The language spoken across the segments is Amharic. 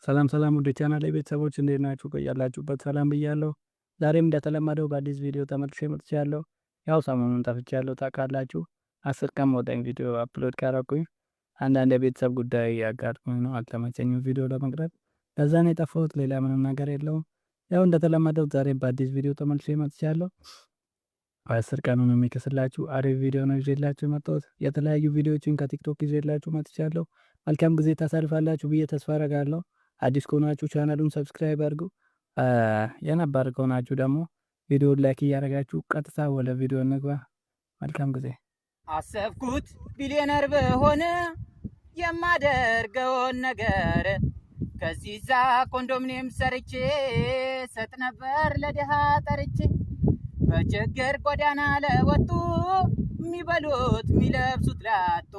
ሰላም ሰላም ወደ ቻናሌ ቤተሰቦች እንዴት ናችሁ? ያላችሁበት ሰላም ብያለሁ። ዛሬም እንደተለመደው በአዲስ ቪዲዮ ተመልሼ መጥቻለሁ። ያው ሰሞኑን ጠፍቻለሁ ታውቃላችሁ። 10 ቀን ሞላኝ ቪዲዮ አፕሎድ ካረኩኝ። አንዳንድ የቤተሰብ ጉዳይ ያጋጥሞኝ ነው አልተመቸኝም ቪዲዮ ለመቅረጽ። ለዛ ነው የጠፋሁት፣ ሌላ ምንም ነገር የለውም። ያው እንደተለመደው ዛሬም በአዲስ ቪዲዮ ተመልሼ መጥቻለሁ። 10 ቀኑን የሚከስላችሁ አሪፍ ቪዲዮ ነው ይዤላችሁ የመጣሁት። የተለያዩ ቪዲዮዎችን ከቲክቶክ ይዤላችሁ መጥቻለሁ። መልካም ጊዜ ታሳልፋላችሁ ብዬ ተስፋ አደርጋለሁ። አዲስ ከሆናችሁ ቻናሉን ሰብስክራይብ አድርጉ። የነባር ከሆናችሁ ደግሞ ቪዲዮውን ላይክ እያደረጋችሁ ቀጥታ ወደ ቪዲዮ እንግባ። መልካም ጊዜ። አሰብኩት ቢሊዮነር በሆነ የማደርገውን ነገር ከዚዛ ኮንዶሚኒየም ሰርቼ ሰጥ ነበር ለድሃ ጠርቼ በችግር ጎዳና ለወጡ የሚበሉት የሚለብሱት ላጡ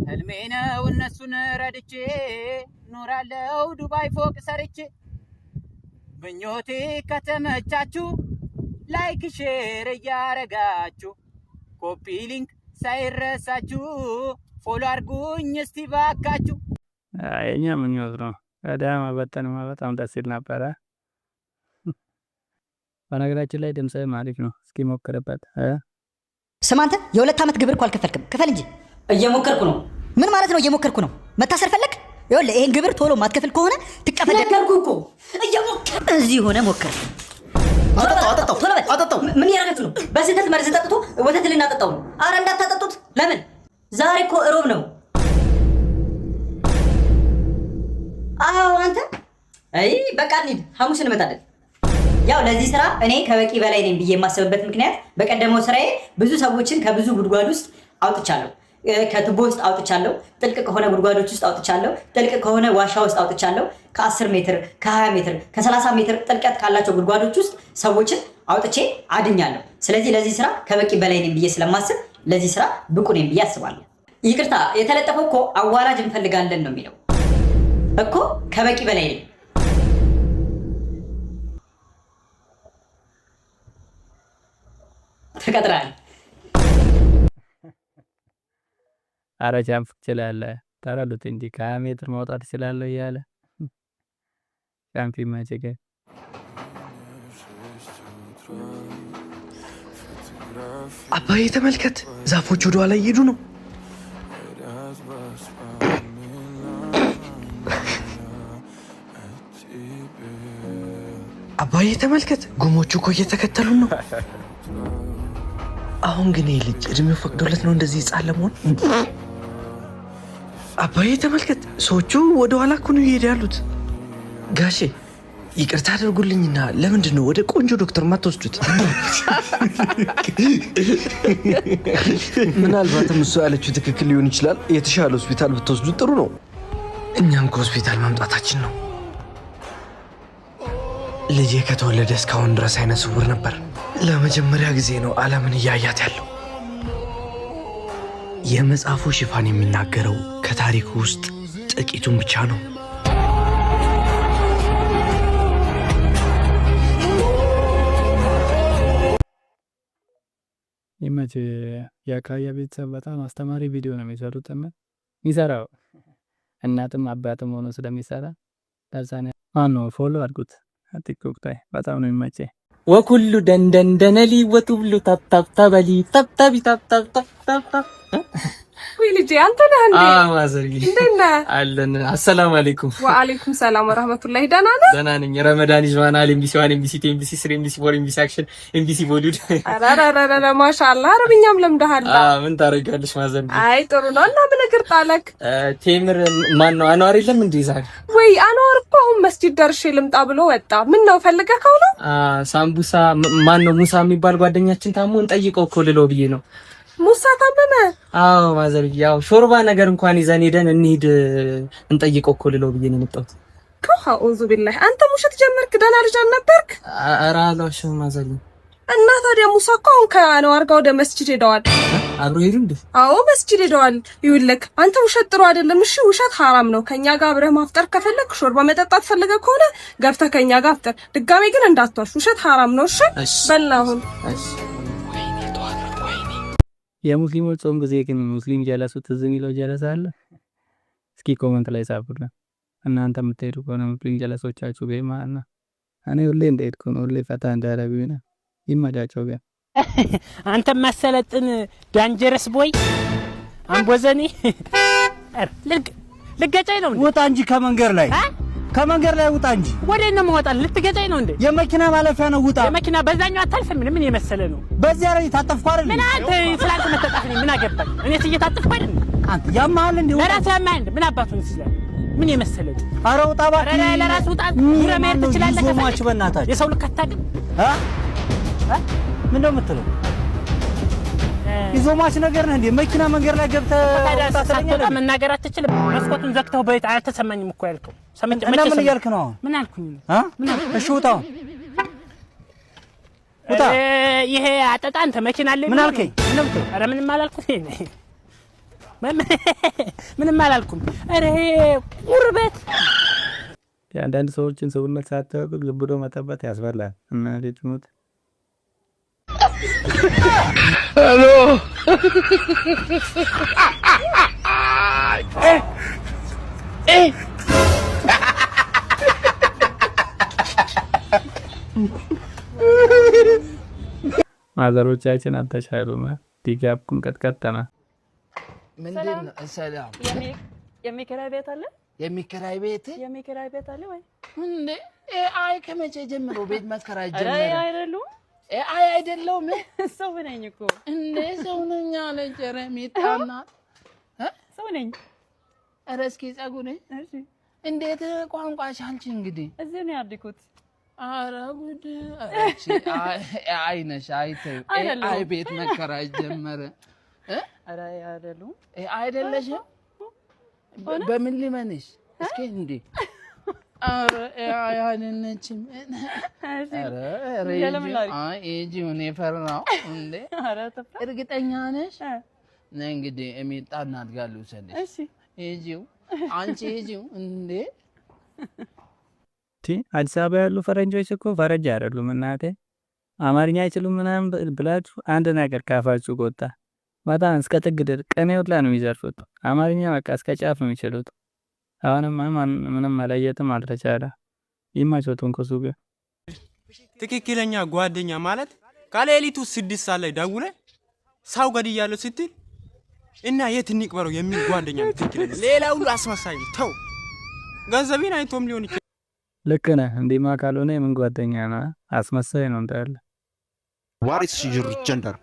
ህልሜ ነው እነሱን ረድቼ ኖራለው ዱባይ ፎቅ ሰርቼ። ምኞቴ ከተመቻችሁ ላይክ ሼር እያረጋችሁ ኮፒ ሊንክ ሳይረሳችሁ ፎሎ አድርጉኝ እስቲ ባካችሁ። የኛ ምኞት ነው። ታዲያ መበተንማ በጣም ደስ ይል ነበረ። በነገራችን ላይ ድምፅህም አሪፍ ነው። እስኪ ሞክርበት። ስማ አንተ የ2 ዓመት ግብር እኮ አልከፈልክም። ክፈል እንጂ። እየሞከርኩ ነው። ምን ማለት ነው እየሞከርኩ ነው? መታሰር ፈለክ? ይኸውልህ ይሄን ግብር ቶሎ ማትከፍል ከሆነ ትቀፈደድ። ነገርኩ እኮ እየሞከርኩ። እዚህ ሆነ ሞከር። አጠጣው ቶሎ በል። አጠጣው። ምን ያደረጋችሁ ነው? በስህተት መርዝ ጠጥቶ ወተት ልናጠጣው ነው። አረ እንዳታጠጡት። ለምን? ዛሬ እኮ እሮብ ነው። አዎ አንተ አይ በቃ እንሂድ፣ ሐሙስ እንመጣለን። ያው ለዚህ ስራ እኔ ከበቂ በላይ ነኝ ብዬ የማስብበት ምክንያት በቀደመው ስራዬ ብዙ ሰዎችን ከብዙ ጉድጓድ ውስጥ አውጥቻለሁ። ከቱቦ ውስጥ አውጥቻለሁ። ጥልቅ ከሆነ ጉድጓዶች ውስጥ አውጥቻለሁ። ጥልቅ ከሆነ ዋሻ ውስጥ አውጥቻለሁ። ከ10 ሜትር፣ ከ20 ሜትር፣ ከ30 ሜትር ጥልቀት ካላቸው ጉድጓዶች ውስጥ ሰዎችን አውጥቼ አድኛለሁ። ስለዚህ ለዚህ ስራ ከበቂ በላይ ነኝ ብዬ ስለማስብ ለዚህ ስራ ብቁ ነኝ ብዬ አስባለሁ። ይቅርታ የተለጠፈው እኮ አዋላጅ እንፈልጋለን ነው የሚለው እኮ። ከበቂ በላይ ነኝ። ተቀጥራል። አረ ቻምፕ ትችላለህ። ተረዱት እንጂ ከ20 ሜትር መውጣት እችላለሁ እያለ ቻምፕ ማጨቀ። አባዬ ተመልከት፣ ዛፎች ወደ ኋላ እየሄዱ ነው። አባዬ ተመልከት፣ ጉሞቹ እኮ እየተከተሉ ነው። አሁን ግን ይሄ ልጅ እድሜው ፈቅዶለት ነው እንደዚህ ህፃን ለመሆን? አባዬ ተመልከት፣ ሰዎቹ ወደ ኋላ እኮ ነው እየሄዱ ያሉት። ጋሼ ይቅርታ አድርጉልኝና ለምንድን ነው ወደ ቆንጆ ዶክተር ማትወስዱት? ምናልባትም እሱ ያለችው ትክክል ሊሆን ይችላል። የተሻለ ሆስፒታል ብትወስዱት ጥሩ ነው። እኛም ከሆስፒታል መምጣታችን ነው። ልጄ ከተወለደ እስካሁን ድረስ አይነ ስውር ነበር። ለመጀመሪያ ጊዜ ነው ዓለምን እያያት ያለው። የመጽሐፉ ሽፋን የሚናገረው ከታሪኩ ውስጥ ጥቂቱን ብቻ ነው። ይመች። የአካባቢ ቤተሰብ በጣም አስተማሪ ቪዲዮ ነው የሚሰሩት። የሚሰራው እናትም አባትም ሆኖ ስለሚሰራ ለዛኔ ማነው ፎሎ አድርጉት ቲክቶክ ላይ በጣም ነው የሚመቸኝ። ወኩሉ ደንደንደነሊ ወቱብሉ ታብታብታበሊ ታብታቢ ታብታብታብታብ። ወይ ልጄ አንተ ነህ እንዴ? ማዘር እንዴት ነህ? አለን። አሰላሙ አለይኩም። ወአለይኩም ሰላም ወራህመቱላሂ። ደህና ነህ? ደህና ነኝ። ረመዳን ይዟናል። ኤምቢሲ 1 ኤምቢሲ 2 ኤምቢሲ 3 ኤምቢሲ 4 ኤምቢሲ አክሽን ኤምቢሲ ቦሊውድ። አራራራራ ማሻአላህ አረብኛም ለምደሃል። ምን ታረጋለሽ ማዘር? አይ ጥሩ ነው። እና ምን እግር ጣለክ? ቴምር ማን ነው? አንዋር የለም እንዴ ዛሬ? ወይ አንዋር እኮ አሁን መስጂድ ደርሼ ልምጣ ብሎ ወጣ። ምን ነው ፈልገከው ነው? ሳምቡሳ ማን ነው? ሙሳ የሚባል ጓደኛችን ታሞ እንጠይቀው እኮ ልለው ብዬ ነው። ሙሳ ታመመ? አዎ ማዘር፣ ያው ሾርባ ነገር እንኳን ይዘን ሄደን እንሂድ እንጠይቀው እኮ ልለው ብዬ ነው የመጣሁት። አኡዙ ቢላህ። አንተ ሙሽት ጀመርክ? ደህና ልጅ አልነበርክ? ኧረ አልዋሽም ማዘር። እና ታዲያ ሙሳ እኮ አሁን ከአንዋር ጋር ወደ መስጂድ ሄደዋል። አብሮ ሄዱ እንዴ? አዎ መስጂድ ሄደዋል። ይኸውልህ አንተ ውሸት ጥሩ አይደለም። እሺ ውሸት ሐራም ነው። ከኛ ጋር አብረህ ማፍጠር ከፈለክ ሾርባ መጠጣት ፈልገህ ከሆነ ገብተህ ከኛ ጋር አፍጠር። ድጋሜ ግን እንዳትዋሽ፣ ውሸት ሐራም ነው። እሺ በል አሁን። የሙስሊሞች ጾም ጊዜ ግን ሙስሊም ጀለሱ ትዝ የሚለው ጀለስ አለ? እስኪ ኮመንት ላይ ጻፉልን። እናንተ የምትሄዱ ከሆነ ምትሉኝ ጀለሶቻችሁ ቤት ማለት ነው። እኔ ሁሌ እንደሄድኩ ነው። ሁሌ ፈታ እንዳረጉኝ ነው። ይመቻቸው ግን አንተ ማሰለጥን ዳንጀረስ ቦይ አንቦዘኔ ልገጫኝ ነው። ውጣ እንጂ ከመንገር ላይ ውጣ እንጂ። ወዴት ነው የምወጣው? ልትገጫኝ ነው እንዴ? የመኪና ማለፊያ ነው። ውጣ። የመኪና በዛኛው አታልፍም። ምን የመሰለ ነው? በዚያ ላይ ታጠፍኩ አይደል? ምን አንተ ስላንተ መተጣፍ ነኝ ምን አገባኝ? እኔ እየታጠፍኩ አይደል? አንተ ያማል እንዴ? ለራስህ ያማል እንዴ? ምን አባቱን ይችላል? ምን የመሰለ ነው? ኧረ ውጣ እባክህ። ኧረ ለራስህ ውጣ። ዱረ መሄድ ትችላለህ። ዞማች በእናታችሁ የሰው ልክ አታውቅም። ምን ነው የምትለው? ይዞማች ነገር ነህ እንዴ? መኪና መንገድ ላይ ገብተህ ታሰለኝ መናገር አትችልም። መስኮቱን ዘግተው በይት አልተሰማኝም እኮ ያልከው ሰምቼ ምን እያልክ ነው? ምን አልኩኝ? እሺ ውጣ ውጣ። ይሄ አጠጣ አንተ መኪና አለ ምን አልከኝ? ምን ነው? ኧረ ምንም አላልኩም። ምንም አላልኩም። ኧረ ቁርበት የአንዳንድ ሰዎችን ሰውነት ሳታውቁ ዝም ብሎ መጠበት ያስበላል። እና ልጅሙት ሄሎ ማዘሮቻችን አልተሻሉም። ዲጋብኩን ቀጥቀጠና ምንድነው? ሰላም የሚከራይ ቤት አለ? የሚከራይ ቤት አለ ወይ እንዴ? አይ ከመቼ ጀምሮ ቤት መከራይ ጀመረ? አይ አይደሉም። አይ አይደለም። ሰው ነኝ እኮ እንዴ ሰው ነኝ አለ ጀረሚጣና ሰው ነኝ። ኧረ እስኪ ጸጉኔ እንዴት ቋንቋ ቻልሽ? እንግዲህ እዚህ ነው ያድኩት። ኧረ ጉድ! አይነሽ አይተው አይ ቤት መከራይ ጀመረ። ኧረ አይደሉም። አይደለሽም። በምን ሊመንሽ እስኪ እንዴ? ኧረ አይደለችም። ኧረ እጂው ነው የፈራው እንዴ? እርግጠኛ ነሽ? እንግዲህ እሚጣና አድጋሉ ሰልሽ። እሺ እጂው አንቺ እጂው እንዴ? አዲስ አበባ ያሉ ፈረንጆች እኮ ፈረንጅ አይደሉም እናቴ። አማርኛ አይችሉም ምናምን ብላችሁ አንድ ነገር ካፋችሁ ወጣ በጣም እስከ ጥግ ድረስ ቅኔ ሁላ ነው የሚዘርፉት። አማርኛ በቃ እስከ ጫፍ ነው የሚችሉት። አሁንም ምንም መለየትም አልተቻለ። ይማቾት እንኮሱ ጋር ትክክለኛ ጓደኛ ማለት ከሌሊቱ 6 ሰዓት ላይ ደውለ ሰው ገድያለሁ ስትል እና የት እንቅበረው የሚል ጓደኛ ነው ትክክለኛ። ሌላ ሁሉ አስመሳይ ነው። ተው ገንዘቤን አይቶም ሊሆን ይችላል። ልክ ነህ። እንዲማ ካልሆነ የምን ጓደኛ ነው? አስመሳይ ነው እንዳለ። What is your gender?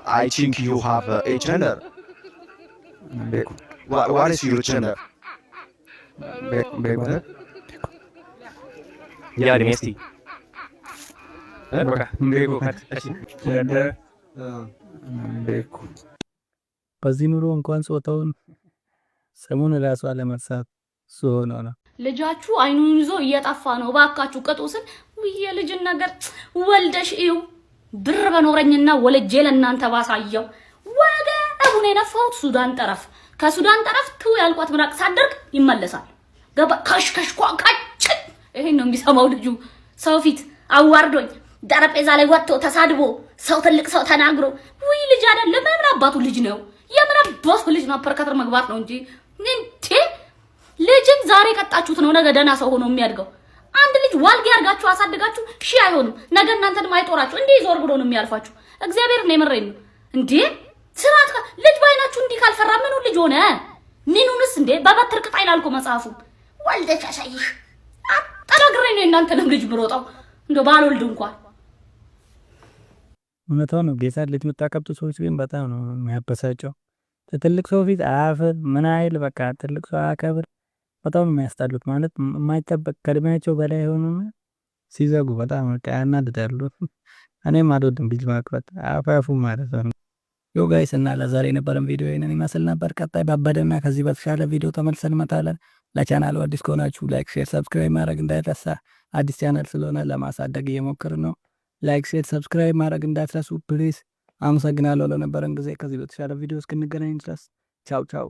I think you have a gender. What is your gender? Yeah, Messi. በዚህ ኑሮ እንኳን ጾታውን ስሙን ራሱ አለመርሳት ሆኖ ነው። ልጃችሁ አይኑን ይዞ እየጠፋ ነው። ባካችሁ ቅጡስን የልጅን ነገር ወልደሽ እዩ። ብር በኖረኝና ወለጄ ለእናንተ ባሳየው ወገቡን የነፋሁት ሱዳን ጠረፍ። ከሱዳን ጠረፍ ያልኳት ምራቅ ሳደርግ ይመለሳል። ገባ ከሽከሽ ቋቃጭ። ይሄን ነው የሚሰማው ልጁ። ሰው ፊት አዋርዶኝ ጠረጴዛ ላይ ወጥቶ ተሳድቦ ሰው ትልቅ ሰው ተናግሮ ልጅ አይደለም። ምን አባቱ ልጅ ነው? የምን አባቱ ልጅ ነው? ፐርከተር መግባት ነው እንጂ እንዴ! ልጅን ዛሬ ቀጣችሁት ነው ነገ ደህና ሰው ሆኖ የሚያድገው። አንድ ልጅ ዋልጌ አርጋችሁ አሳድጋችሁ አይሆንም። ነገ እናንተን ማይጦራችሁ እንዴ ዞር ብሎ ነው የሚያልፋችሁ። እግዚአብሔር ነው የመረኝ ነው እንዴ! ስራት ልጅ ባይናችሁ እንዲህ ካልፈራ ምኑ ልጅ ሆነ? ምኑንስ እንዴ በበትር ቅጣ ይላልኮ መጽሐፉ። ወልደሽ አሳይሽ አጠናግሬ ነው እናንተንም ልጅ ብሮጣው እንደ ባልወልድ እንኳን እውነታው ነው። ጌታ ልጅ የምታከብቱ ሰዎች ግን በጣም ነው የሚያበሳጨው። ትልቅ ሰው ፊት አያፍር ምን አይል በቃ ትልቅ ሰው አያከብር። በጣም የሚያስጠሉት ማለት የማይጠበቅ ከእድሜያቸው በላይ ሆኖ ሲዘጉ በጣም ያናድዳሉ። እኔም አልወድም ልጅ ማክበት አፋፉ ማለት ነው። ዮ ጋይስ እና ለዛሬ የነበረን ቪዲዮ ይሄንን ይመስል ነበር። ቀጣይ ባበደና ከዚህ በተሻለ ቪዲዮ ተመልሰን እንመጣለን። ለቻናሉ አዲስ ከሆናችሁ ላይክ፣ ሼር፣ ሰብስክራይብ ማድረግ እንዳይረሳ። አዲስ ቻናል ስለሆነ ለማሳደግ እየሞከርን ነው። ላይክ፣ ሼር፣ ሰብስክራይብ ማድረግ እንዳትረሱ ፕሊዝ። አመሰግናለሁ ለነበረን ጊዜ። ከዚህ በተሻለ ቪዲዮ እስክንገናኝ ድረስ ቻው ቻው።